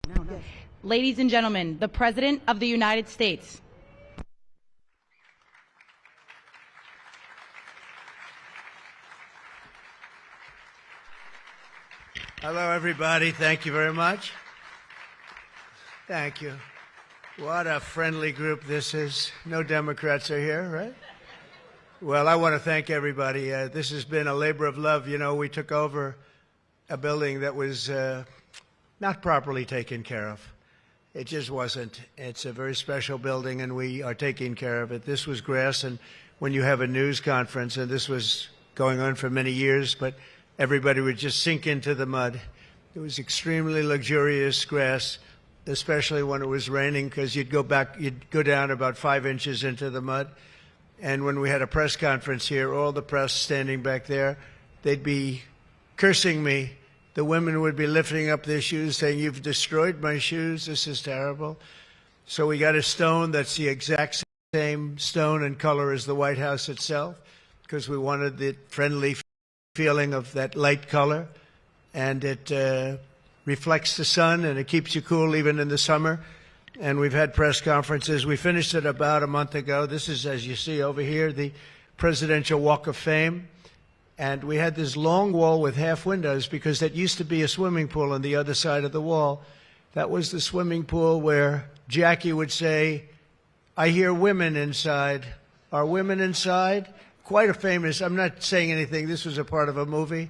No. Ladies and gentlemen, the President of the United States. Hello, everybody. Thank you very much. Thank you. What a friendly group this is. No Democrats are here, right? Well, I want to thank everybody. This has been a labor of love. You know, we took over a building that was not properly taken care of. It just wasn't. It's a very special building, and we are taking care of it. This was grass, and when you have a news conference, and this was going on for many years, but everybody would just sink into the mud. It was extremely luxurious grass, especially when it was raining, because you'd go down about 5 inches into the mud. And when we had a press conference here, all the press standing back there, they'd be cursing me. The women would be lifting up their shoes, saying, "You've destroyed my shoes. This is terrible." So we got a stone that's the exact same stone and color as the White House itself, because we wanted the friendly feeling of that light color. And it reflects the sun, and it keeps you cool even in the summer. And we've had press conferences. We finished it about a month ago. This is, as you see over here, the Presidential Walk of Fame. And we had this long wall with half windows because that used to be a swimming pool on the other side of the wall. That was the swimming pool where Jackie would say, "I hear women inside." Are women inside? Quite a famous, I'm not saying anything, this was a part of a movie.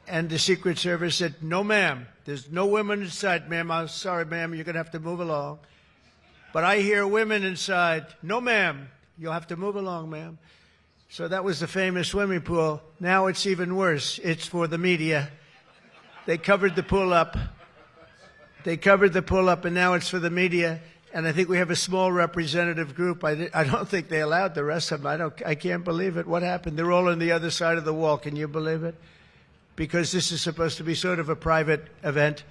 And the Secret Service said, "No, ma'am, there's no women inside, ma'am. I'm sorry, ma'am, you're going to have to move along." "But I hear women inside." "No, ma'am, you'll have to move along, ma'am." So that was the famous swimming pool. Now it's even worse. It's for the media. They covered the pool up. And now it's for the media. And I think we have a small representative group. I don't think they allowed the rest of them. I can't believe it. What happened? They're all on the other side of the wall. Can you believe it? Because this is supposed to be sort of a private event,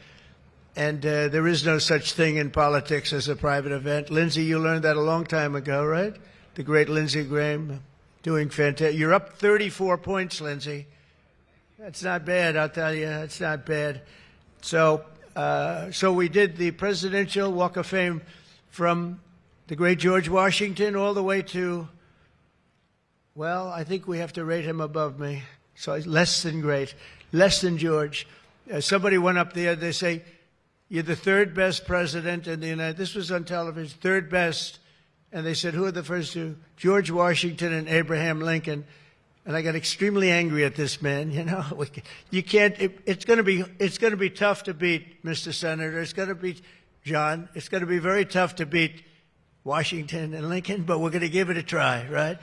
and there is no such thing in politics as a private event. Lindsey, you learned that a long time ago, right? The great Lindsey Graham, doing fantastic. You're up 34 points, Lindsey. That's not bad, I'll tell you. That's not bad. So we did the Presidential Walk of Fame from the great George Washington all the way to, well, I think we have to rate him above me. So less than great, less than George. Somebody went up there, they say, "You're the third best president in the United States." This was on television, third best. And they said, "Who are the first two?" "George Washington and Abraham Lincoln." And I got extremely angry at this man. You know, you can't, it's going to be tough to beat, Mr. Senator. It's going to be, John, it's going to be very tough to beat Washington and Lincoln, but we're going to give it a try, right?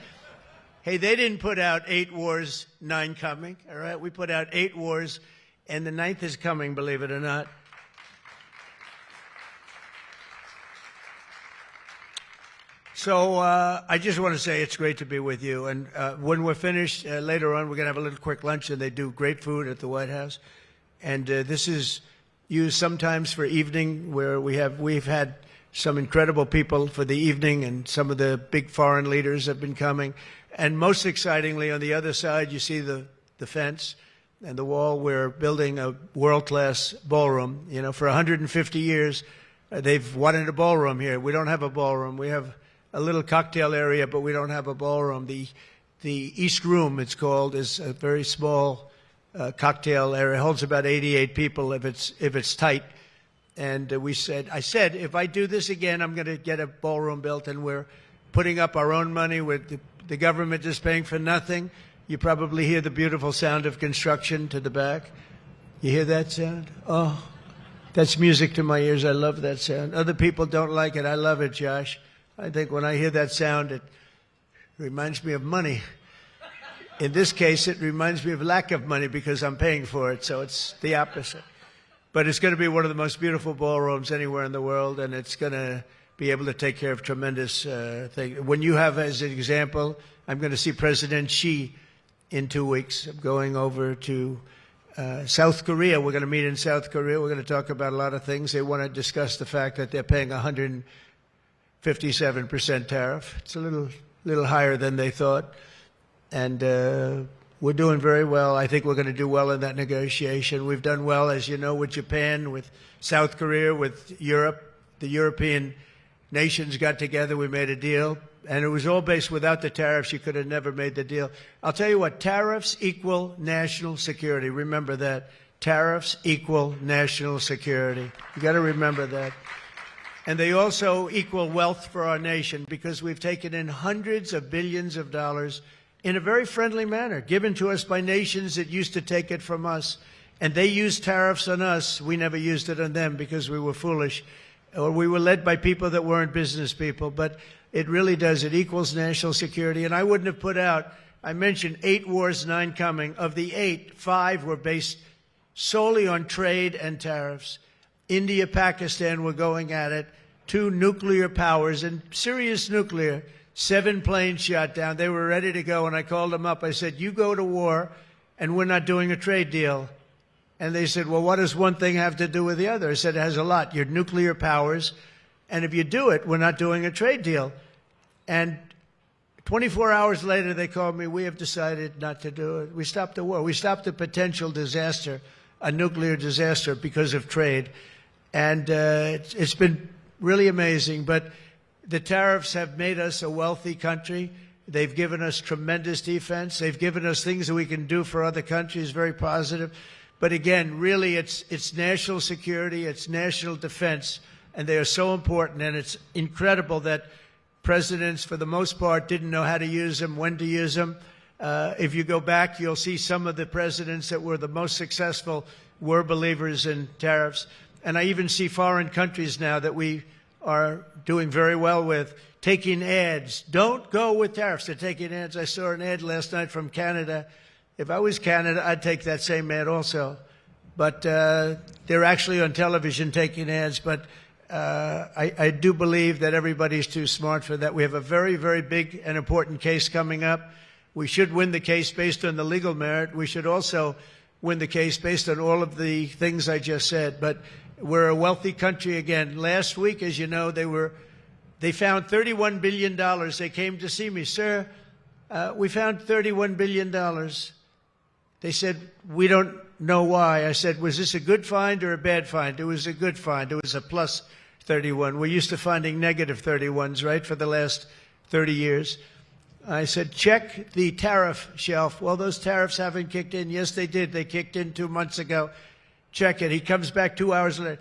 Hey, they didn't put out 8 wars, 9 coming, all right? We put out 8 wars, and the 9th is coming, believe it or not. So I just want to say it's great to be with you. And when we're finished, later on, we're going to have a little quick lunch, and they do great food at the White House. And this is used sometimes for evening, where we've had some incredible people for the evening, and some of the big foreign leaders have been coming. And most excitingly, on the other side, you see the fence and the wall. We're building a world-class ballroom. You know, for 150 years, they've wanted a ballroom here. We don't have a ballroom. We have a little cocktail area, but we don't have a ballroom. The East Room, it's called, is a very small cocktail area. It holds about 88 people if it's tight. And I said, if I do this again, I'm going to get a ballroom built, and we're putting up our own money with the government is paying for nothing. You probably hear the beautiful sound of construction to the back. You hear that sound? Oh, that's music to my ears. I love that sound. Other people don't like it. I love it, Josh. I think when I hear that sound, it reminds me of money. In this case, it reminds me of lack of money because I'm paying for it, so it's the opposite. But it's going to be one of the most beautiful ballrooms anywhere in the world, and it's going to be able to take care of tremendous things. When you have, as an example, I'm going to see President Xi in 2 weeks. I'm going over to South Korea. We're going to meet in South Korea. We're going to talk about a lot of things. They want to discuss the fact that they're paying 157% tariff. It's a little higher than they thought. And we're doing very well. I think we're going to do well in that negotiation. We've done well, as you know, with Japan, with South Korea, with Europe. The European nations got together. We made a deal. And it was all based without the tariffs. You could have never made the deal. I'll tell you what, tariffs equal national security. Remember that. Tariffs equal national security. You got to remember that. And they also equal wealth for our nation because we've taken in hundreds of billions of dollars in a very friendly manner, given to us by nations that used to take it from us. And they used tariffs on us. We never used it on them because we were foolish, or we were led by people that weren't business people. But it really does. It equals national security. And I wouldn't have put out, I mentioned 8 wars, 9 coming. Of the 8, 5 were based solely on trade and tariffs. India, Pakistan were going at it. 2 nuclear powers, and serious nuclear. 7 planes shot down. They were ready to go, and I called them up. I said, you go to war, and we're not doing a trade deal. And they said, well, what does one thing have to do with the other? I said, it has a lot. You're nuclear powers, and if you do it, we're not doing a trade deal. And 24 hours later, they called me, we have decided not to do it. We stopped the war. We stopped the potential disaster, a nuclear disaster, because of trade. And it's been really amazing. But the tariffs have made us a wealthy country. They've given us tremendous defense. They've given us things that we can do for other countries, very positive. But again, really, it's national security, it's national defense, and they are so important. And it's incredible that presidents, for the most part, didn't know how to use them, when to use them. If you go back, you'll see some of the presidents that were the most successful were believers in tariffs. And I even see foreign countries now that we are doing very well with taking ads. Don't go with tariffs. They're taking ads. I saw an ad last night from Canada. If I was Canada, I'd take that same ad also. But they're actually on television taking ads. But I do believe that everybody's too smart for that. We have a very, very big and important case coming up. We should win the case based on the legal merit. We should also win the case based on all of the things I just said. But we're a wealthy country again. Last week, as you know, they found $31 billion. They came to see me. Sir, we found $31 billion. They said, we don't know why. I said, was this a good find or a bad find? It was a good find. It was a plus 31. We're used to finding negative 31s, right, for the last 30 years. I said, check the tariff shelf. Well, those tariffs haven't kicked in. Yes, they did. They kicked in 2 months ago. Check it. He comes back 2 hours later.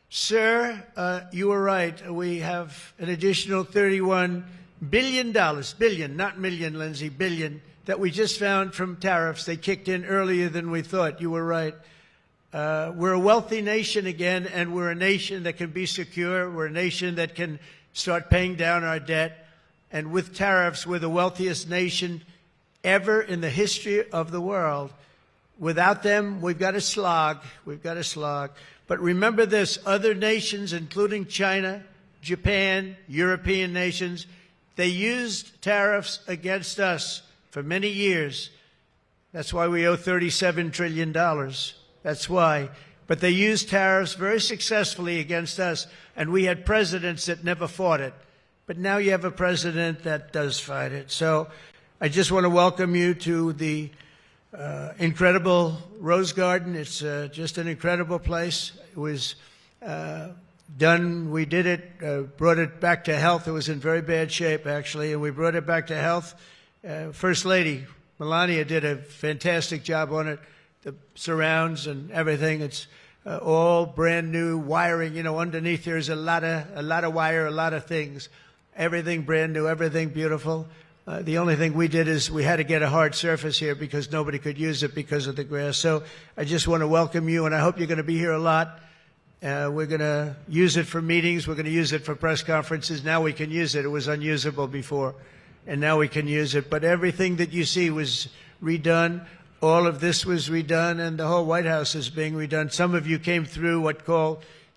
Sir, you were right. We have an additional $31 billion, billion, not million, Lindsay, billion, that we just found from tariffs. They kicked in earlier than we thought. You were right. We're a wealthy nation again, and we're a nation that can be secure. We're a nation that can start paying down our debt. And with tariffs, we're the wealthiest nation ever in the history of the world. Without them, we've got to slog. We've got to slog. But remember this, other nations, including China, Japan, European nations, they used tariffs against us for many years. That's why we owe $37 trillion. That's why. But they used tariffs very successfully against us, and we had presidents that never fought it. But now you have a president that does fight it. So I just want to welcome you to the incredible Rose Garden. It's just an incredible place. It was done. We did it, brought it back to health. It was in very bad shape, actually, and we brought it back to health. First Lady Melania did a fantastic job on it. The surrounds and everything. It's all brand new wiring. You know, underneath there's a lot of wire, a lot of things. Everything brand new, everything beautiful. The only thing we did is we had to get a hard surface here because nobody could use it because of the grass. So I just want to welcome you, and I hope you're going to be here a lot. We're going to use it for meetings. We're going to use it for press conferences. Now we can use it. It was unusable before, and now we can use it. But everything that you see was redone. All of this was redone, and the whole White House is being redone. Some of you came through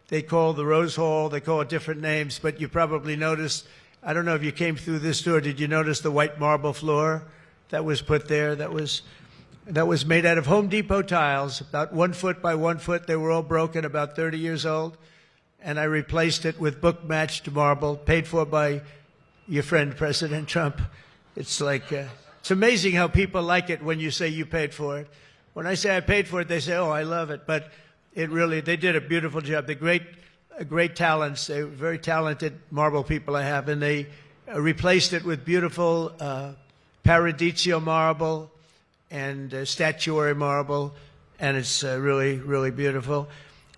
they call the Rose Hall. They call it different names, but you probably noticed. I don't know if you came through this door. Did you notice the white marble floor that was put there? That was made out of Home Depot tiles, about 1 foot by 1 foot. They were all broken, about 30 years old. And I replaced it with book-matched marble, paid for by your friend, President Trump. It's like It's amazing how people like it when you say you paid for it. When I say I paid for it, they say, oh, I love it. But it really, they did a beautiful job. They're great talents. They're very talented marble people I have. And they replaced it with beautiful Paradiso marble and statuary marble. And it's really, really beautiful.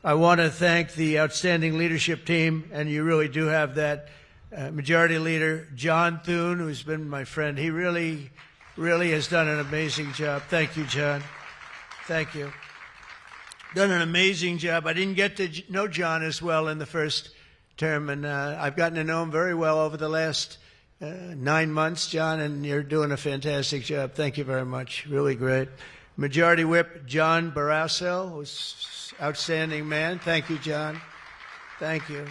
I want to thank the outstanding leadership team. And you really do have that. Majority Leader John Thune, who's been my friend. He really has done an amazing job. Thank you, John. Thank you. Done an amazing job. I didn't get to know John as well in the first term, and I've gotten to know him very well over the last 9 months, John, and you're doing a fantastic job. Thank you very much. Really great. Majority Whip John Barrasso, who's an outstanding man. Thank you, John. Thank you.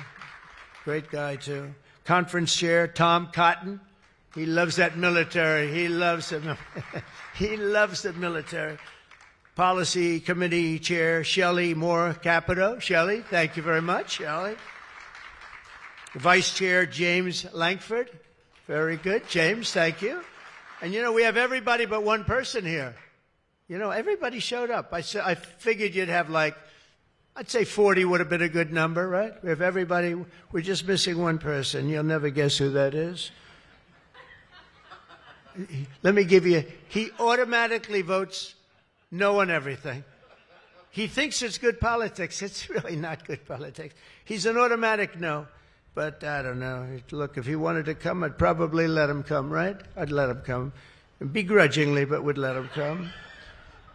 Great guy, too. Conference Chair Tom Cotton. He loves that military. He loves the he loves the military. Policy Committee Chair Shelley Moore Capito. Shelley, thank you very much, Shelley. Vice Chair James Lankford. Very good. James, thank you. And you know, we have everybody but one person here. You know, everybody showed up. I figured you'd have like, I'd say 40 would have been a good number, right? We have everybody. We're just missing one person. You'll never guess who that is. Let me give you, he automatically votes no on everything. He thinks it's good politics. It's really not good politics. He's an automatic no. But I don't know. Look, if he wanted to come, I'd probably let him come, right? I'd let him come. Begrudgingly, but would let him come.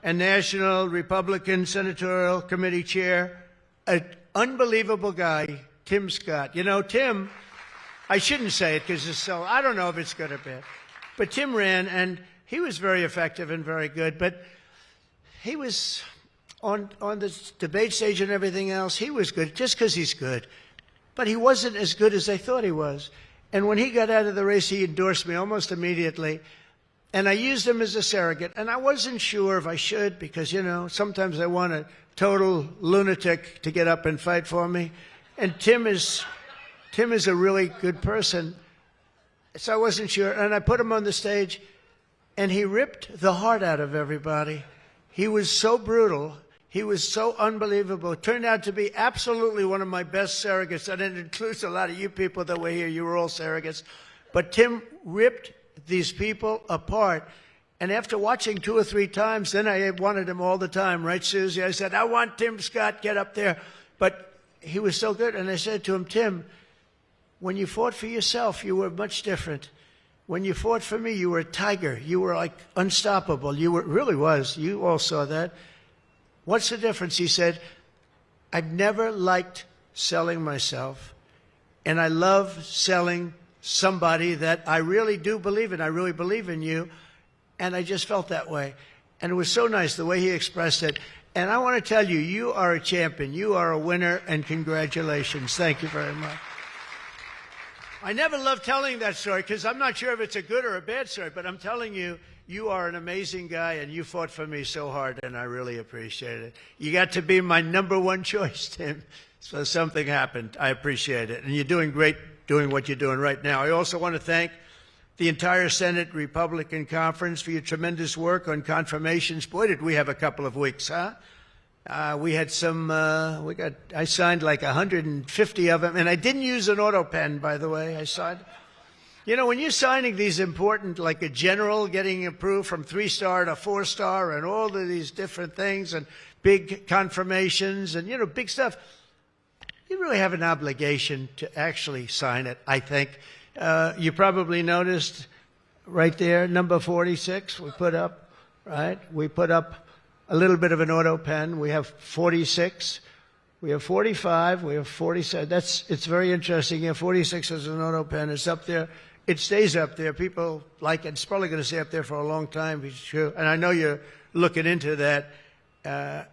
And National Republican Senatorial Committee Chair, an unbelievable guy, Tim Scott. You know, Tim, I shouldn't say it because it's so, I don't know if it's good or bad. But Tim ran, and he was very effective and very good. But he was on the debate stage and everything else. He was good just because he's good. But he wasn't as good as they thought he was. And when he got out of the race, he endorsed me almost immediately. And I used him as a surrogate. And I wasn't sure if I should because, you know, sometimes I want a total lunatic to get up and fight for me. And Tim is a really good person. So I wasn't sure. And I put him on the stage, and he ripped the heart out of everybody. He was so brutal. He was so unbelievable. It turned out to be absolutely one of my best surrogates. And it includes a lot of you people that were here. You were all surrogates. But Tim ripped these people apart. And after watching 2 or 3 times, then I wanted him all the time. Right, Susie? I said, I want Tim Scott, get up there. But he was so good. And I said to him, Tim, when you fought for yourself, you were much different. When you fought for me, you were a tiger. You were like unstoppable. You were, really was. You all saw that. What's the difference? He said, I've never liked selling myself, and I love selling somebody that I really do believe in. I really believe in you, and I just felt that way. And it was so nice the way he expressed it. And I want to tell you, you are a champion. You are a winner, and congratulations. Thank you very much. I never love telling that story because I'm not sure if it's a good or a bad story, but I'm telling you, you are an amazing guy, and you fought for me so hard, and I really appreciate it. You got to be my #1 choice, Tim. So something happened. I appreciate it. And you're doing great doing what you're doing right now. I also want to thank the entire Senate Republican Conference for your tremendous work on confirmations. Boy, did we have a couple of weeks, huh? We had some, I signed like 150 of them, and I didn't use an auto pen, by the way. I signed. You know, when you're signing these important, like a general getting approved from 3-star to 4-star and all of these different things and big confirmations and, you know, big stuff, you really have an obligation to actually sign it, I think. You probably noticed right there, number 46 we put up, right? We put up a little bit of an auto pen. We have 46. We have 45. We have 47. It's very interesting. Yeah, 46 is an auto pen. It's up there. It stays up there. People like it. It's probably going to stay up there for a long time. It's true. And I know you're looking into that.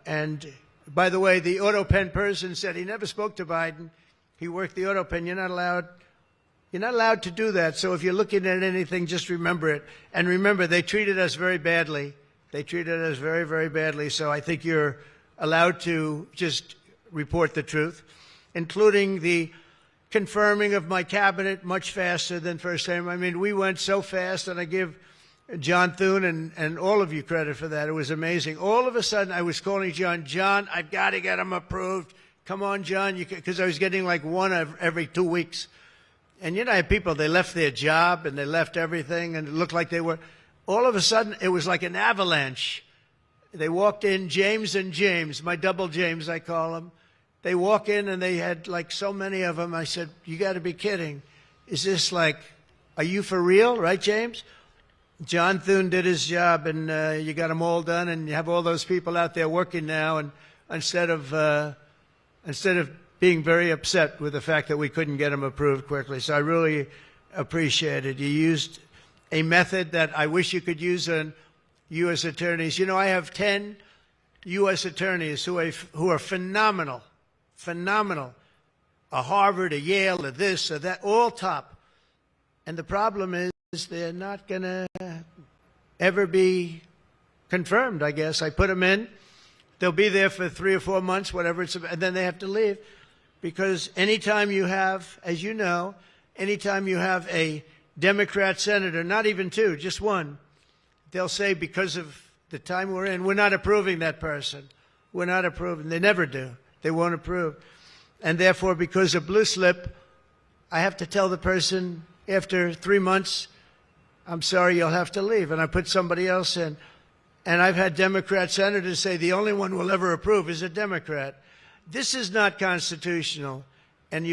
And by the way, the auto pen person said he never spoke to Biden. He worked the auto pen. You're not allowed to do that. So if you're looking at anything, just remember it. And remember, they treated us very badly. They treated us very, very badly. So I think you're allowed to just report the truth, including the confirming of my cabinet much faster than first time. I mean, we went so fast, and I give John Thune and all of you credit for that. It was amazing. All of a sudden, I was calling John, I've got to get him approved. Come on, John, because I was getting like one every 2 weeks. And I have people, they left their job and they left everything, and it looked like they were. All of a sudden, it was like an avalanche. They walked in, James and James, my double James, I call them. They walk in and they had like so many of them. I said, you got to be kidding. Is this like, are you for real, right, James? John Thune did his job, and you got them all done, and you have all those people out there working now, and instead of being very upset with the fact that we couldn't get them approved quickly. So I really appreciate it. You used a method that I wish you could use on U.S. attorneys. I have 10 U.S. attorneys who are phenomenal, a Harvard, a Yale, a this, a that, all top. And the problem is they're not going to ever be confirmed, I guess. I put them in. They'll be there for 3 or 4 months, whatever, and then they have to leave. Because anytime you have, as you know, anytime you have a Democrat senator, not even 2, just 1, they'll say because of the time we're in, we're not approving that person. We're not approving. They never do. They won't approve. And therefore, because of blue slip, I have to tell the person after 3 months, I'm sorry, you'll have to leave. And I put somebody else in. And I've had Democrat senators say the only one we'll ever approve is a Democrat. This is not constitutional. And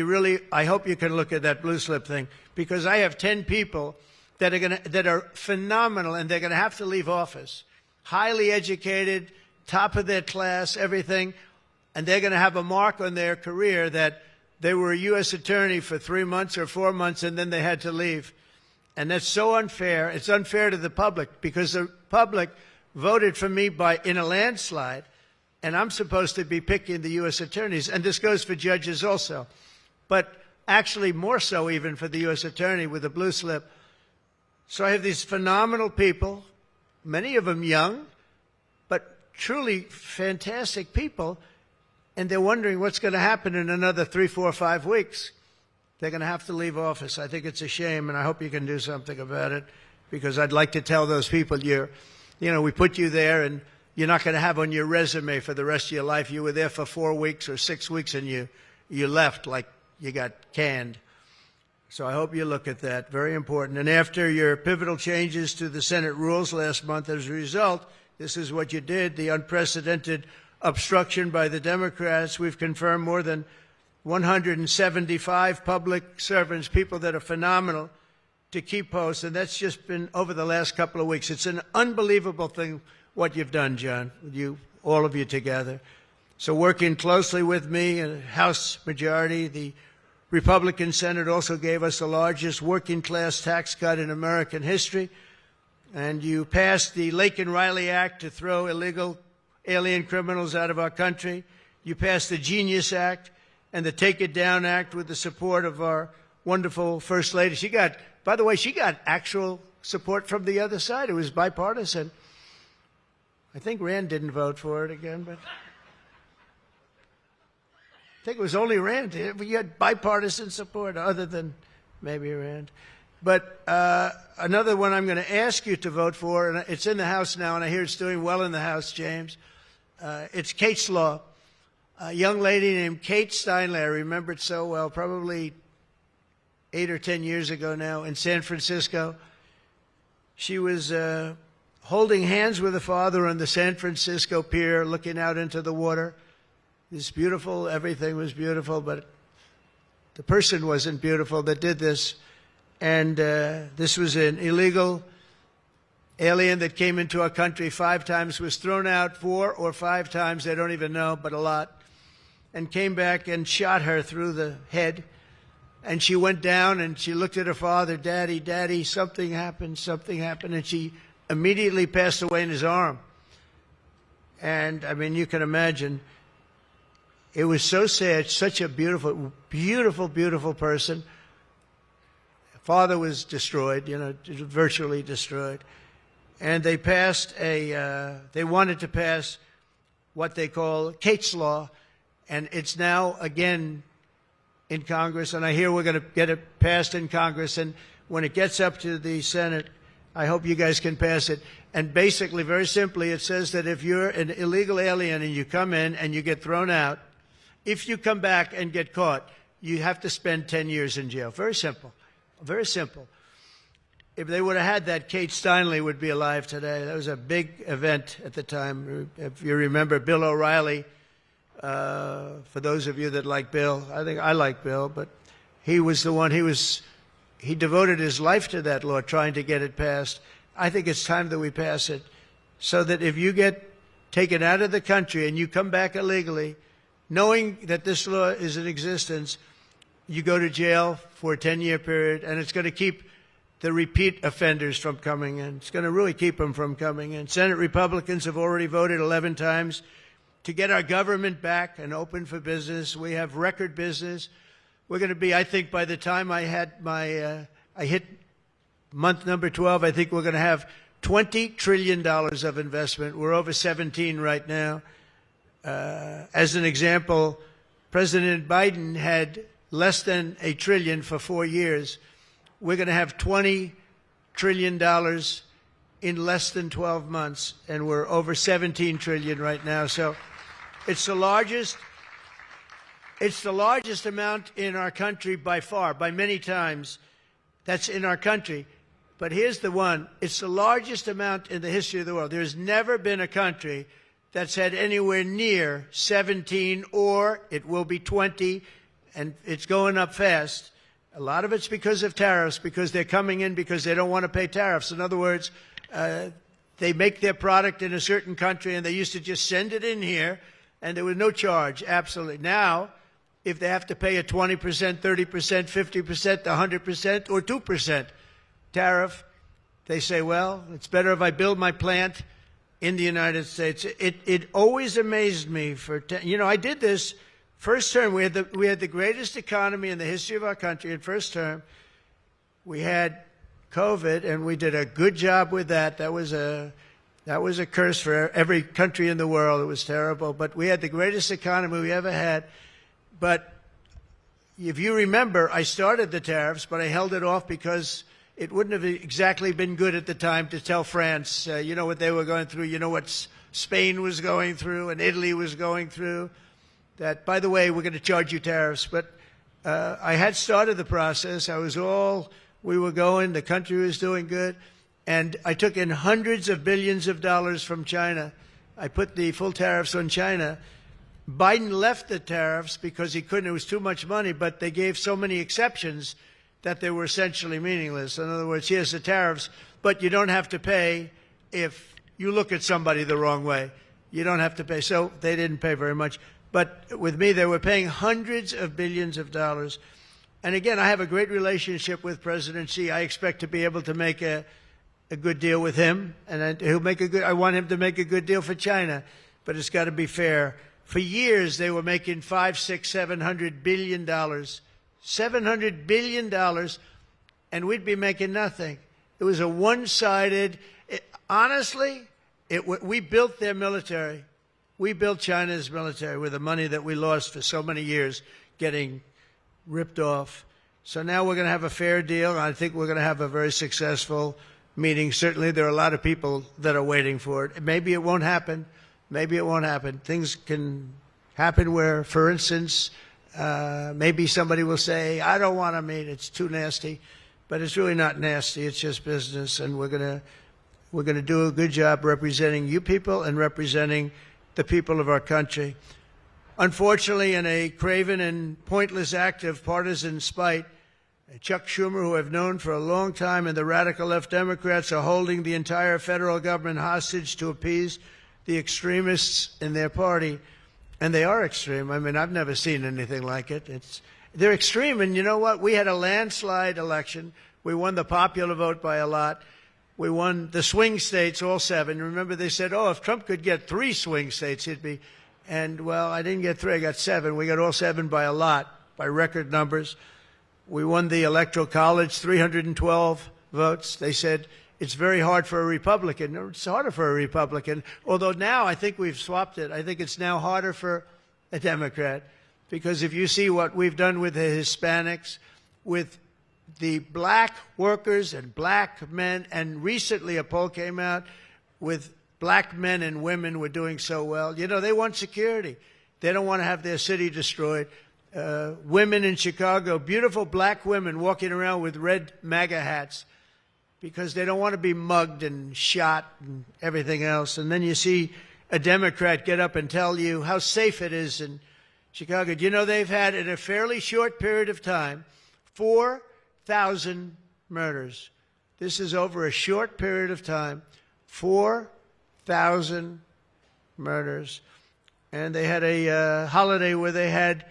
I hope you can look at that blue slip thing, because I have 10 people that are phenomenal, and they're going to have to leave office. Highly educated, top of their class, everything. And they're going to have a mark on their career that they were a U.S. attorney for 3 months or 4 months, and then they had to leave. And that's so unfair. It's unfair to the public, because the public voted for me in a landslide, and I'm supposed to be picking the U.S. attorneys. And this goes for judges also, but actually more so even for the U.S. attorney with the blue slip. So I have these phenomenal people, many of them young, but truly fantastic people, and they're wondering what's going to happen in another 3, 4, 5 weeks. They're going to have to leave office. I think it's a shame, and I hope you can do something about it, because I'd like to tell those people, we put you there, and you're not going to have on your resume for the rest of your life, you were there for 4 weeks or 6 weeks, and you left like you got canned. So I hope you look at that. Very important. And after your pivotal changes to the Senate rules last month, as a result, this is what you did, the unprecedented obstruction by the Democrats. We've confirmed more than 175 public servants, people that are phenomenal, to keep posts. And that's just been over the last couple of weeks. It's an unbelievable thing what you've done, John, all of you together. So working closely with me and House majority, the Republican Senate also gave us the largest working class tax cut in American history. And you passed the Lake and Riley Act to throw illegal alien criminals out of our country. You passed the Genius Act and the Take It Down Act with the support of our wonderful First Lady. By the way, she got actual support from the other side. It was bipartisan. I think Rand didn't vote for it again, but I think it was only Rand. You had bipartisan support other than maybe Rand. But another one I'm going to ask you to vote for, and it's in the House now, and I hear it's doing well in the House, James. It's Kate's Law. A young lady named Kate Steinle, I remember it so well, probably 8 or 10 years ago now, in San Francisco. She was holding hands with her father on the San Francisco pier, looking out into the water. It's beautiful. Everything was beautiful, but the person wasn't beautiful that did this. And this was an illegal alien that came into our country 5 times, was thrown out 4 or 5 times, they don't even know, but a lot, and came back and shot her through the head. And she went down and she looked at her father, Daddy, Daddy, something happened, and she immediately passed away in his arm. And, I mean, you can imagine, it was so sad, such a beautiful, beautiful, beautiful person. Father was destroyed, virtually destroyed. And they they wanted to pass what they call Kate's Law, and it's now again in Congress, and I hear we're going to get it passed in Congress, and when it gets up to the Senate, I hope you guys can pass it. And basically, very simply, it says that if you're an illegal alien and you come in and you get thrown out, if you come back and get caught, you have to spend 10 years in jail. Very simple. Very simple. If they would have had that, Kate Steinle would be alive today. That was a big event at the time. If you remember Bill O'Reilly, for those of you that like Bill, I think I like Bill, but he was the one, he devoted his life to that law, trying to get it passed. I think it's time that we pass it so that if you get taken out of the country and you come back illegally, knowing that this law is in existence, you go to jail for a 10-year period, and it's going to keep the repeat offenders from coming in. It's going to really keep them from coming in. Senate Republicans have already voted 11 times to get our government back and open for business. We have record business. We're going to be, I think, by the time I hit month number 12, I think we're going to have $20 trillion of investment. We're over 17 right now. As an example, President Biden had less than $1 trillion for 4 years. We're going to have $20 trillion in less than 12 months, and we're over 17 trillion right now. So it's the largest amount in our country by far, by many times. That's in our country. But here's the one. It's the largest amount in the history of the world. There's never been a country that's had anywhere near 17, or it will be 20, and it's going up fast. A lot of it's because of tariffs, because they're coming in because they don't want to pay tariffs. In other words, they make their product in a certain country, and they used to just send it in here, and there was no charge, absolutely. Now, if they have to pay a 20%, 30%, 50%, 100%, or 2% tariff, they say, well, it's better if I build my plant in the United States. It always amazed me. I did this first term. We had the greatest economy in the history of our country in first term. We had COVID, and we did a good job with that. That was a curse for every country in the world. It was terrible. But we had the greatest economy we ever had. But if you remember, I started the tariffs, but I held it off because it wouldn't have exactly been good at the time to tell France, you know what they were going through, you know what Spain was going through and Italy was going through, that, by the way, we're going to charge you tariffs. But I had started the process. We were going, the country was doing good, and I took in hundreds of billions of dollars from China. I put the full tariffs on China. Biden left the tariffs because he couldn't. It was too much money, but they gave so many exceptions that they were essentially meaningless. In other words, here's the tariffs, but you don't have to pay if you look at somebody the wrong way. You don't have to pay. So they didn't pay very much. But with me, they were paying hundreds of billions of dollars. And again, I have a great relationship with President Xi. I expect to be able to make a good deal with him, and I want him to make a good deal for China, but it's got to be fair. For years, they were making $500, $600, $700 billion. $700 billion, and we'd be making nothing. It was a one-sided, we built their military. We built China's military with the money that we lost for so many years getting ripped off. So now we're going to have a fair deal, and I think we're going to have a very successful meeting. Certainly there are a lot of people that are waiting for it. Maybe it won't happen. Maybe it won't happen. Things can happen where, for instance, maybe somebody will say, I don't want to meet, it's too nasty. But it's really not nasty, it's just business, and we're going to do a good job representing you people and representing the people of our country. Unfortunately, in a craven and pointless act of partisan spite, Chuck Schumer, who I've known for a long time, and the radical left Democrats are holding the entire federal government hostage to appease the extremists in their party. And they are extreme. I mean, I've never seen anything like it. They're extreme, and you know what? We had a landslide election. We won the popular vote by a lot. We won the swing states, all 7. Remember, they said, if Trump could get 3 swing states, he'd be. And, well, I didn't get 3. I got 7. We got all 7 by a lot, by record numbers. We won the Electoral College, 312 votes. They said, it's very hard for a Republican. It's harder for a Republican, although now I think we've swapped it. I think it's now harder for a Democrat, because if you see what we've done with the Hispanics, with the black workers and black men, and recently a poll came out with black men and women were doing so well. You know, they want security. They don't want to have their city destroyed. Women in Chicago, beautiful black women walking around with red MAGA hats because they don't want to be mugged and shot and everything else. And then you see a Democrat get up and tell you how safe it is in Chicago. Do you know they've had, in a fairly short period of time, 4,000 murders? This is over a short period of time, 4,000 murders. And they had a holiday where they had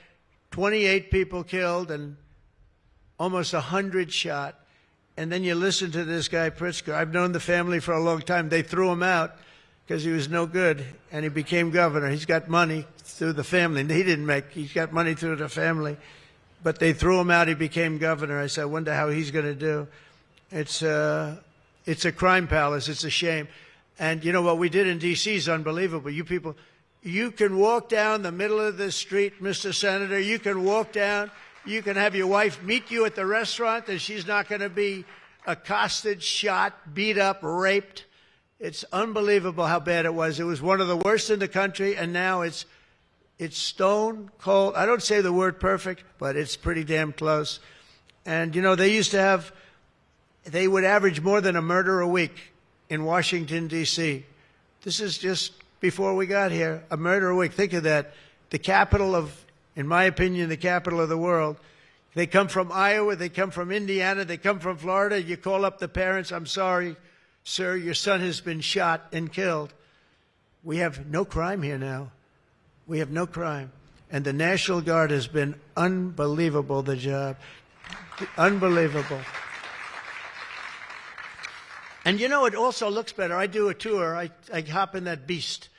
28 people killed and almost 100 shot. And then you listen to this guy, Pritzker. I've known the family for a long time. They threw him out because he was no good, and he became governor. He's got money through the family. He's got money through the family. But they threw him out. He became governor. I said, I wonder how he's going to do. It's a crime palace. It's a shame. And you know what we did in D.C. is unbelievable. You people, you can walk down the middle of the street, Mr. Senator. You can walk down. You can have your wife meet you at the restaurant, and she's not going to be accosted, shot, beat up, raped. It's unbelievable how bad it was. It was one of the worst in the country, and now it's stone cold. I don't say the word perfect, but it's pretty damn close. And, you know, they would average more than a murder a week in Washington, D.C. This is just before we got here, a murder a week. Think of that. The capital of, in my opinion, the capital of the world. They come from Iowa. They come from Indiana. They come from Florida. You call up the parents. I'm sorry, sir, your son has been shot and killed. We have no crime here now. We have no crime. And the National Guard has been unbelievable, the job. Unbelievable. And you know, it also looks better. I do a tour. I hop in that beast.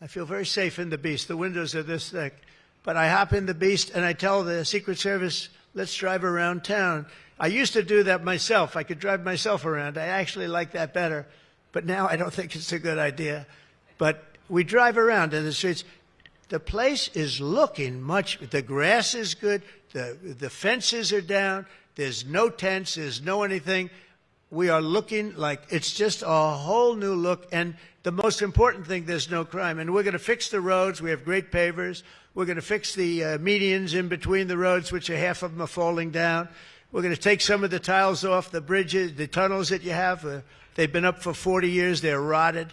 I feel very safe in the beast. The windows are this thick. But I hop in the beast and I tell the Secret Service, let's drive around town. I used to do that myself. I could drive myself around. I actually like that better. But now I don't think it's a good idea. But we drive around in the streets. The place is looking much, the grass is good, the fences are down, there's no tents, there's no anything. We are looking like it's just a whole new look. And the most important thing, there's no crime. And we're going to fix the roads. We have great pavers. We're going to fix the medians in between the roads, which are half of them are falling down. We're going to take some of the tiles off the bridges, the tunnels that you have. They've been up for 40 years. They're rotted.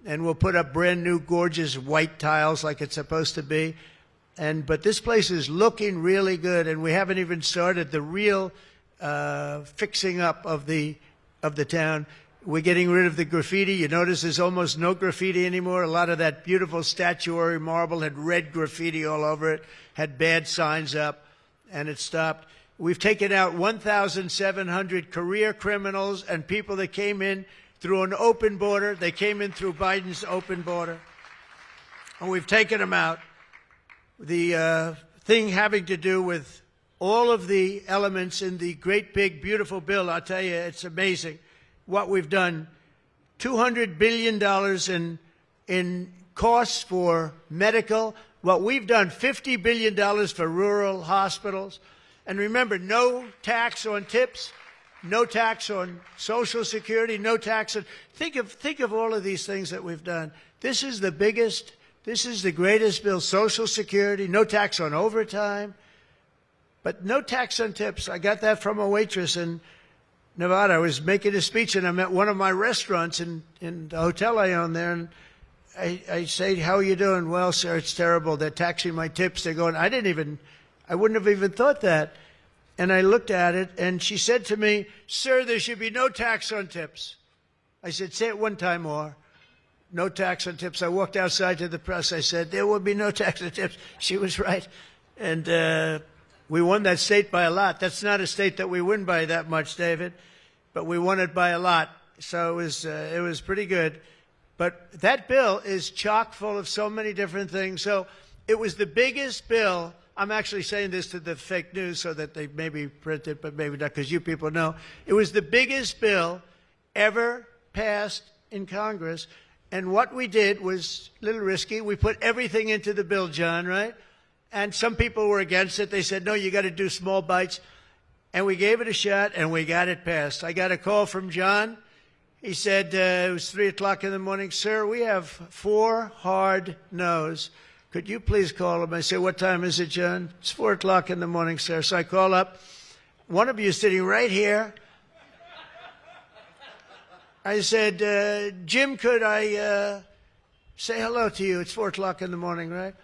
And we'll put up brand new, gorgeous white tiles like it's supposed to be. But this place is looking really good. And we haven't even started the real fixing up of the town. We're getting rid of the graffiti. You notice there's almost no graffiti anymore. A lot of that beautiful statuary marble had red graffiti all over it, had bad signs up, and it stopped. We've taken out 1,700 career criminals and people that came in through an open border. They came in through Biden's open border. And we've taken them out. The thing having to do with all of the elements in the great, big, beautiful bill, I'll tell you, it's amazing what we've done. $200 billion in costs for medical. What we've done, $50 billion for rural hospitals. And remember, no tax on tips, no tax on Social Security, no tax on... Think of all of these things that we've done. This is the biggest, this is the greatest bill. Social Security, no tax on overtime. But no tax on tips. I got that from a waitress in Nevada. I was making a speech, and I'm at one of my restaurants in the hotel I own there, and I say, how are you doing? Well, sir, it's terrible. They're taxing my tips. They're going, I wouldn't have even thought that. And I looked at it, and she said to me, sir, there should be no tax on tips. I said, say it one time more. No tax on tips. I walked outside to the press. I said, there will be no tax on tips. She was right. And we won that state by a lot. That's not a state that we win by that much, David, but we won it by a lot. So it was pretty good. But that bill is chock full of so many different things. So it was the biggest bill. I'm actually saying this to the fake news so that they maybe print it, but maybe not, because you people know. It was the biggest bill ever passed in Congress. And what we did was a little risky. We put everything into the bill, John, right? And some people were against it. They said, no, you got to do small bites. and we gave it a shot, and we got it passed. I got a call from John. He said, it was 3 o'clock in the morning. Sir, we have 4 hard no's. Could you please call him? I said, what time is it, John? It's 4 o'clock in the morning, sir. So I call up. One of you is sitting right here. I said, Jim, could I say hello to you? It's 4 o'clock in the morning, right?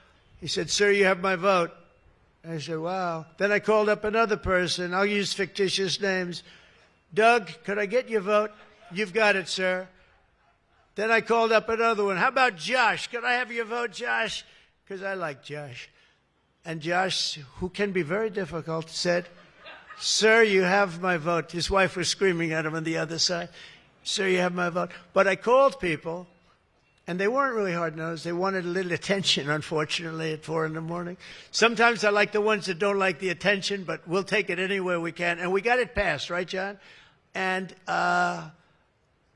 He said, sir, you have my vote. I said, wow. Then I called up another person. I'll use fictitious names. Doug, could I get your vote? You've got it, sir. Then I called up another one. How about Josh? Could I have your vote, Josh? Because I like Josh. And Josh, who can be very difficult, said, sir, you have my vote. His wife was screaming at him on the other side. Sir, you have my vote. But I called people, and they weren't really hard-nosed. They wanted a little attention, unfortunately, at 4 in the morning. Sometimes I like the ones that don't like the attention, but we'll take it anywhere we can. And we got it passed, right, John? And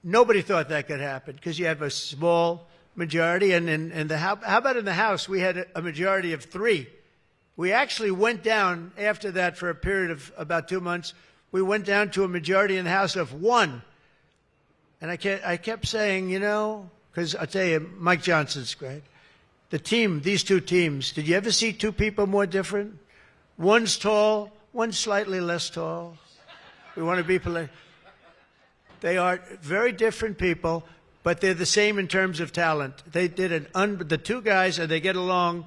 nobody thought that could happen because you have a small majority. And in the how about in the House, we had a majority of 3. We actually went down after that for a period of about 2 months. We went down to a majority in the House of 1. And I kept saying, you know, because I'll tell you, Mike Johnson's great. The team, these 2 teams, did you ever see 2 people more different? One's tall, one's slightly less tall. We want to be polite. They are very different people, but they're the same in terms of talent. They did the 2 guys, and they get along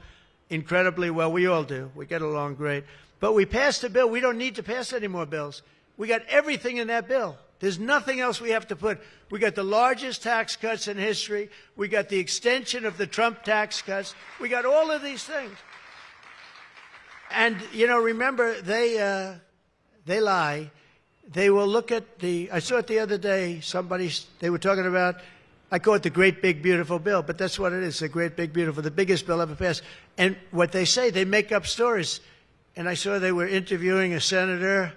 incredibly well. We all do. We get along great. But we passed a bill. We don't need to pass any more bills. We got everything in that bill. There's nothing else we have to put. We got the largest tax cuts in history. We got the extension of the Trump tax cuts. We got all of these things. And, you know, remember, they lie. They will look at I saw it the other day, they were talking about, I call it the great big beautiful bill, but that's what it is, the great big beautiful, the biggest bill ever passed. And what they say, they make up stories. And I saw they were interviewing a senator,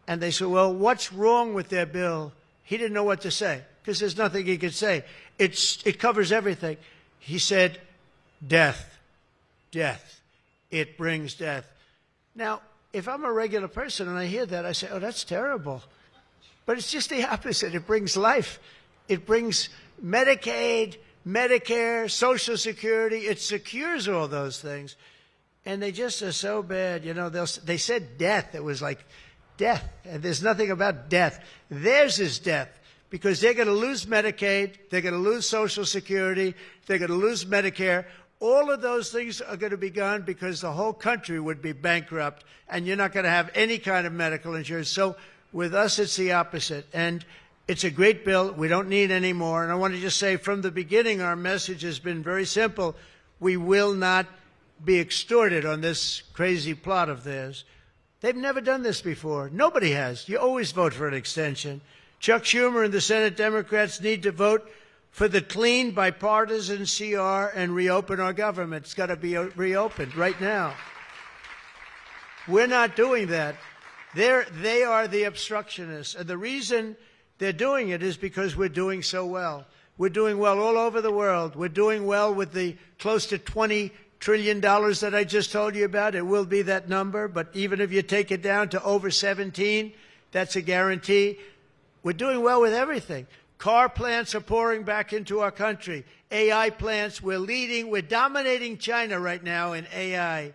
and they said, well, what's wrong with their bill? He didn't know what to say, because there's nothing he could say. It covers everything. He said, death. Death. It brings death. Now, if I'm a regular person and I hear that, I say, oh, that's terrible. But it's just the opposite. It brings life. It brings Medicaid, Medicare, Social Security. It secures all those things. And they just are so bad. You know, they said death. It was like death. And there's nothing about death. Theirs is death. Because they're going to lose Medicaid. They're going to lose Social Security. They're going to lose Medicare. All of those things are going to be gone because the whole country would be bankrupt, and you're not going to have any kind of medical insurance. So with us, it's the opposite. And it's a great bill. We don't need any more. And I want to just say from the beginning, our message has been very simple. We will not be extorted on this crazy plot of theirs. They've never done this before. Nobody has. You always vote for an extension. Chuck Schumer and the Senate Democrats need to vote for the clean, bipartisan CR and reopen our government. It's got to be reopened right now. We're not doing that. They are the obstructionists. And the reason they're doing it is because we're doing so well. We're doing well all over the world. We're doing well with the close to $20 trillion that I just told you about. It will be that number. But even if you take it down to over 17, that's a guarantee. We're doing well with everything. Car plants are pouring back into our country. AI plants, we're leading. We're dominating China right now in AI.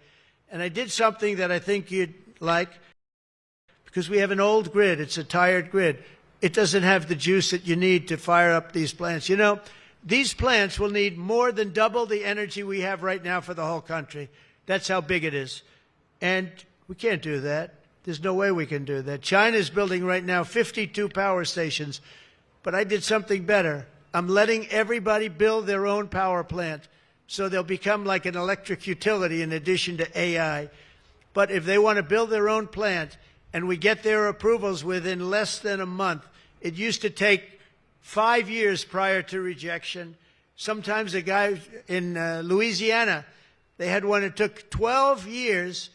And I did something that I think you'd like, because we have an old grid. It's a tired grid. It doesn't have the juice that you need to fire up these plants. You know, these plants will need more than double the energy we have right now for the whole country. That's how big it is. And we can't do that. There's no way we can do that. China's building right now 52 power stations. But I did something better. I'm letting everybody build their own power plant, so they'll become like an electric utility in addition to AI. But if they want to build their own plant and we get their approvals within less than a month, it used to take 5 years prior to rejection. Sometimes a guy in Louisiana, they had one that took 12 years,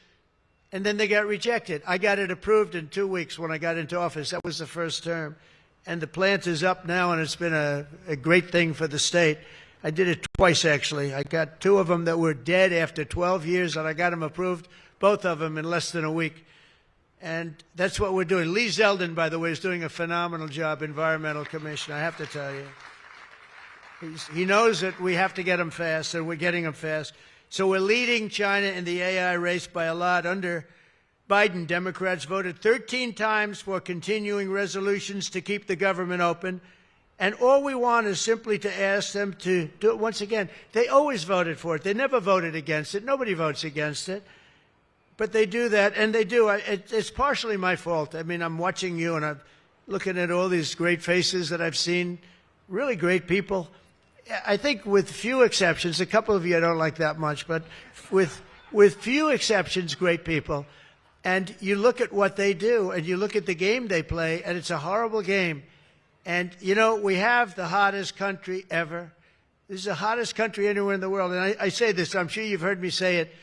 and then they got rejected. I got it approved in 2 weeks when I got into office. That was the first term. And the plant is up now, and it's been a great thing for the state. I did it twice, actually. I got 2 of them that were dead after 12 years, and I got them approved, both of them in less than a week. And that's what we're doing. Lee Zeldin, by the way, is doing a phenomenal job, Environmental Commission, I have to tell you. He knows that we have to get them fast, and we're getting them fast. So we're leading China in the AI race by a lot. Under Biden, Democrats voted 13 times for continuing resolutions to keep the government open. And all we want is simply to ask them to do it once again. They always voted for it. They never voted against it. Nobody votes against it. But they do that, and they do. It's partially my fault. I mean, I'm watching you, and I'm looking at all these great faces that I've seen, really great people. I think with few exceptions, a couple of you I don't like that much, but with few exceptions, great people. And you look at what they do, and you look at the game they play, and it's a horrible game. And, you know, we have the hottest country ever. This is the hottest country anywhere in the world. And I say this, I'm sure you've heard me say it,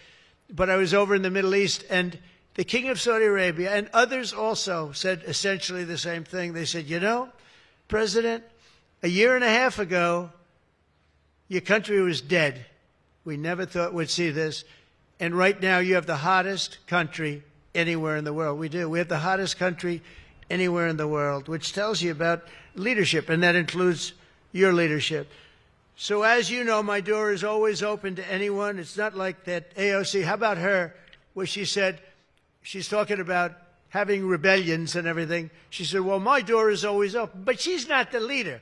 but I was over in the Middle East, and the King of Saudi Arabia and others also said essentially the same thing. They said, you know, President, a year and a half ago, your country was dead. We never thought we'd see this. And right now, you have the hottest country anywhere in the world. We do. We have the hottest country anywhere in the world, which tells you about leadership, and that includes your leadership. So as you know, my door is always open to anyone. It's not like that AOC. How about her, where she said, she's talking about having rebellions and everything. She said, well, my door is always open. But she's not the leader.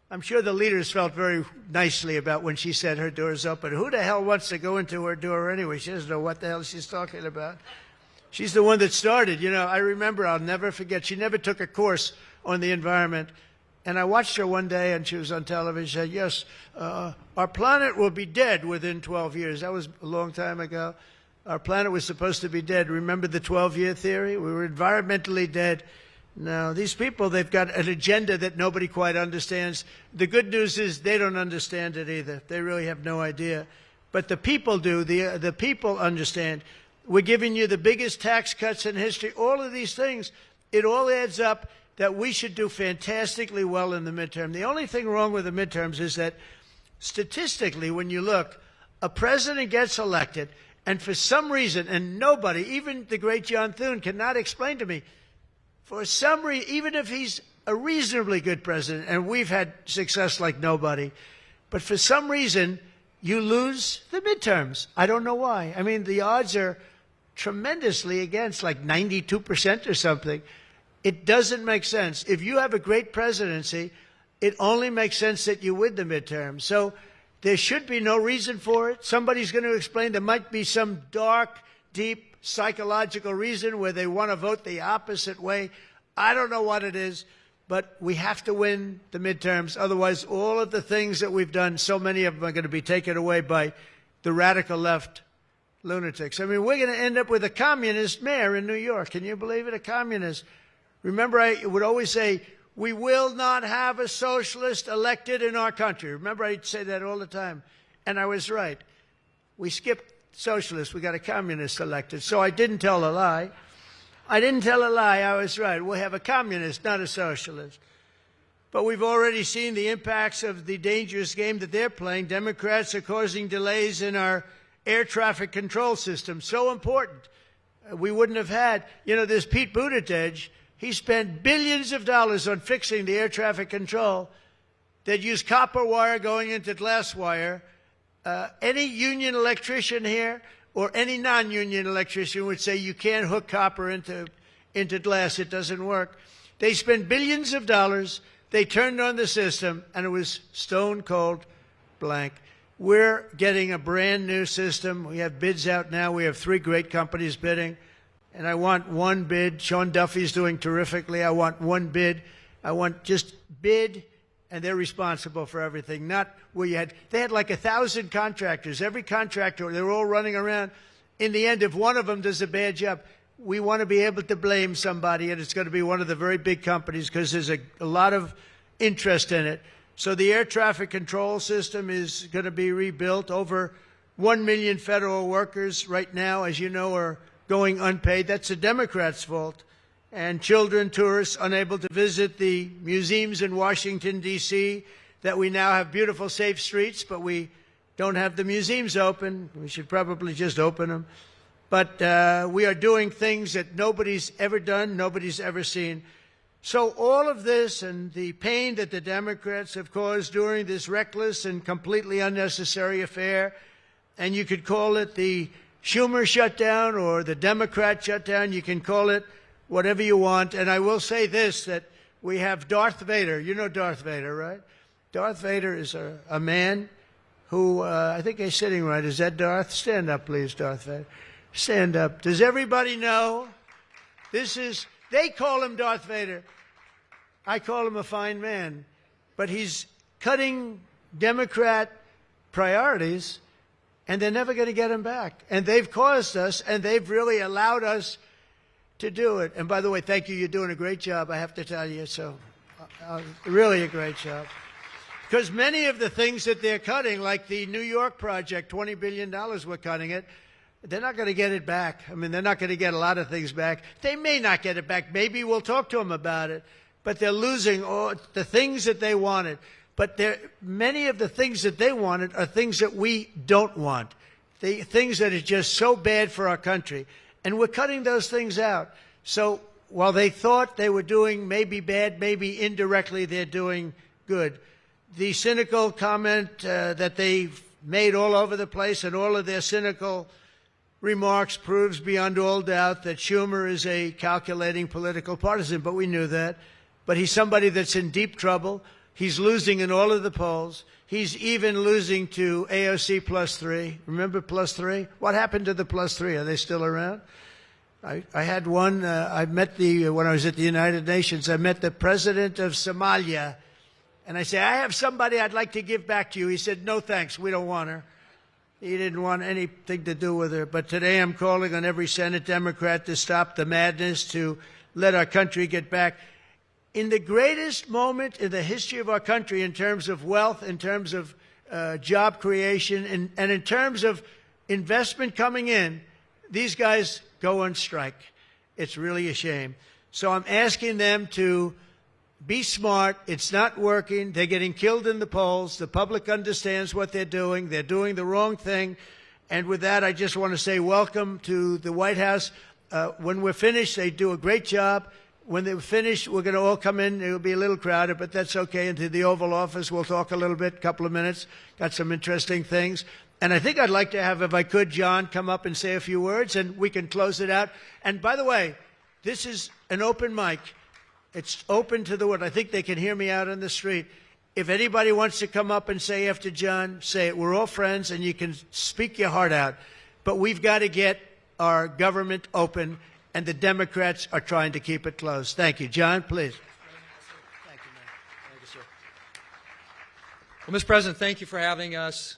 I'm sure the leaders felt very nicely about when she said her door is open. Who the hell wants to go into her door anyway? She doesn't know what the hell she's talking about. She's the one that started. You know, I remember, I'll never forget, she never took a course on the environment. And I watched her one day, and she was on television. She said, yes, our planet will be dead within 12 years. That was a long time ago. Our planet was supposed to be dead. Remember the 12-year theory? We were environmentally dead. Now, these people, they've got an agenda that nobody quite understands. The good news is they don't understand it either. They really have no idea. But the people do. The people understand. We're giving you the biggest tax cuts in history. All of these things, it all adds up that we should do fantastically well in the midterm. The only thing wrong with the midterms is that statistically, when you look, a president gets elected, and for some reason, and nobody, even the great John Thune, cannot explain to me, for some reason, even if he's a reasonably good president, and we've had success like nobody, but for some reason, you lose the midterms. I don't know why. I mean, the odds are tremendously against, like 92% or something. It doesn't make sense. If you have a great presidency, it only makes sense that you win the midterm. So there should be no reason for it. Somebody's going to explain there might be some dark, deep psychological reason where they want to vote the opposite way. I don't know what it is, but we have to win the midterms. Otherwise, all of the things that we've done, so many of them are going to be taken away by the radical left lunatics. I mean, we're going to end up with a communist mayor in New York. Can you believe it? A communist. Remember, I would always say, we will not have a socialist elected in our country. Remember, I'd say that all the time. And I was right. We skipped socialists. We got a communist elected. So I didn't tell a lie. I didn't tell a lie. I was right. We'll have a communist, not a socialist. But we've already seen the impacts of the dangerous game that they're playing. Democrats are causing delays in our air traffic control system. So important. We wouldn't have had, you know, this Pete Buttigieg. He spent billions of dollars on fixing the air traffic control that used copper wire going into glass wire. Any union electrician here or any non-union electrician would say you can't hook copper into glass. It doesn't work. They spent billions of dollars. They turned on the system, and it was stone cold blank. We're getting a brand new system. We have bids out now. We have 3 great companies bidding. And I want one bid. Sean Duffy's doing terrifically. I want one bid. I want just bid, and they're responsible for everything. Not where they had like 1,000 contractors. Every contractor, they're all running around. In the end, if one of them does a bad job, we want to be able to blame somebody, and it's going to be one of the very big companies because there's a lot of interest in it. So the air traffic control system is going to be rebuilt. Over 1 million federal workers right now, as you know, are going unpaid. That's the Democrats' fault. And children, tourists, unable to visit the museums in Washington, D.C., that we now have beautiful, safe streets, but we don't have the museums open. We should probably just open them. but we are doing things that nobody's ever done, nobody's ever seen. So all of this and the pain that the Democrats have caused during this reckless and completely unnecessary affair, and you could call it the Schumer shutdown or the Democrat shutdown, you can call it whatever you want. And I will say this, that we have Darth Vader. You know Darth Vader, right? Darth Vader is a man who, I think he's sitting right. Is that Darth? Stand up, please, Darth Vader. Stand up. Does everybody know? They call him Darth Vader. I call him a fine man. But he's cutting Democrat priorities, and they're never going to get him back. And they've caused us, and they've really allowed us to do it. And by the way, thank you. You're doing a great job, I have to tell you. So really a great job. Because many of the things that they're cutting, like the New York project, $20 billion we're cutting it, they're not going to get it back. I mean, they're not going to get a lot of things back. They may not get it back. Maybe we'll talk to them about it. But they're losing all the things that they wanted. But many of the things that they wanted are things that we don't want, things that are just so bad for our country. And we're cutting those things out. So while they thought they were doing maybe bad, maybe indirectly they're doing good. The cynical comment that they've made all over the place, and all of their cynical remarks proves beyond all doubt that Schumer is a calculating political partisan. But we knew that. But he's somebody that's in deep trouble. He's losing in all of the polls. He's even losing to AOC +3. Remember +3? What happened to the +3? Are they still around? I had one. I met when I was at the United Nations, I met the president of Somalia. And I said, I have somebody I'd like to give back to you. He said, no, thanks. We don't want her. He didn't want anything to do with her. But today I'm calling on every Senate Democrat to stop the madness, to let our country get back. In the greatest moment in the history of our country, in terms of wealth, in terms of job creation, and in terms of investment coming in, these guys go on strike. It's really a shame. So I'm asking them to be smart. It's not working. They're getting killed in the polls. The public understands what they're doing. They're doing the wrong thing. And with that, I just want to say welcome to the White House. When we're finished, they do a great job. When they're finished, we're going to all come in. It'll be a little crowded, but that's okay. Into the Oval Office, we'll talk a little bit, couple of minutes. Got some interesting things. And I think I'd like to have, if I could, John come up and say a few words, and we can close it out. And by the way, this is an open mic. It's open to the world. I think they can hear me out on the street. If anybody wants to come up and say after John, say it. We're all friends, and you can speak your heart out. But we've got to get our government open, and the Democrats are trying to keep it closed. Thank you. John, please. Thank you, man. Thank you, sir. Well, Mr. President, thank you for having us.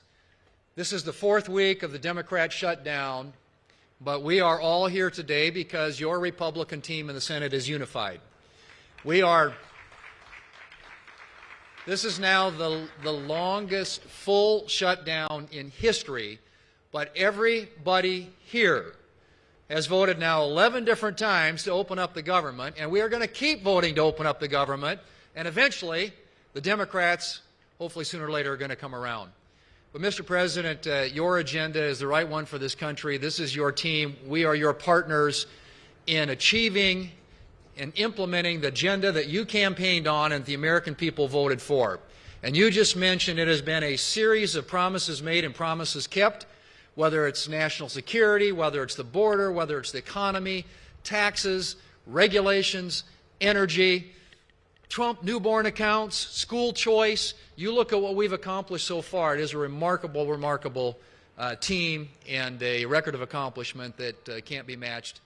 This is the 4th week of the Democrat shutdown, but we are all here today because your Republican team in the Senate is unified. This is now the longest full shutdown in history, but everybody here has voted now 11 different times to open up the government, and we are going to keep voting to open up the government, and eventually the Democrats, hopefully sooner or later, are going to come around. But Mr. President, your agenda is the right one for this country. This is your team. We are your partners in achieving and implementing the agenda that you campaigned on and the American people voted for. And you just mentioned it has been a series of promises made and promises kept, whether it's national security, whether it's the border, whether it's the economy, taxes, regulations, energy, Trump newborn accounts, school choice. You look at what we've accomplished so far. It is a remarkable, remarkable team and a record of accomplishment that can't be matched.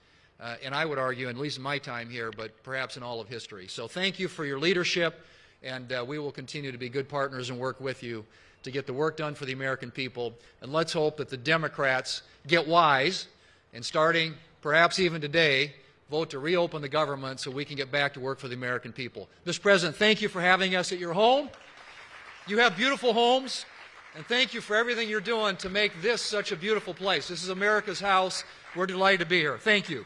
And I would argue, at least in my time here, but perhaps in all of history. So thank you for your leadership, and we will continue to be good partners and work with you to get the work done for the American people. And let's hope that the Democrats get wise and, starting perhaps even today, vote to reopen the government so we can get back to work for the American people. Mr. President, thank you for having us at your home. You have beautiful homes, and thank you for everything you're doing to make this such a beautiful place. This is America's house. We're delighted to be here. Thank you.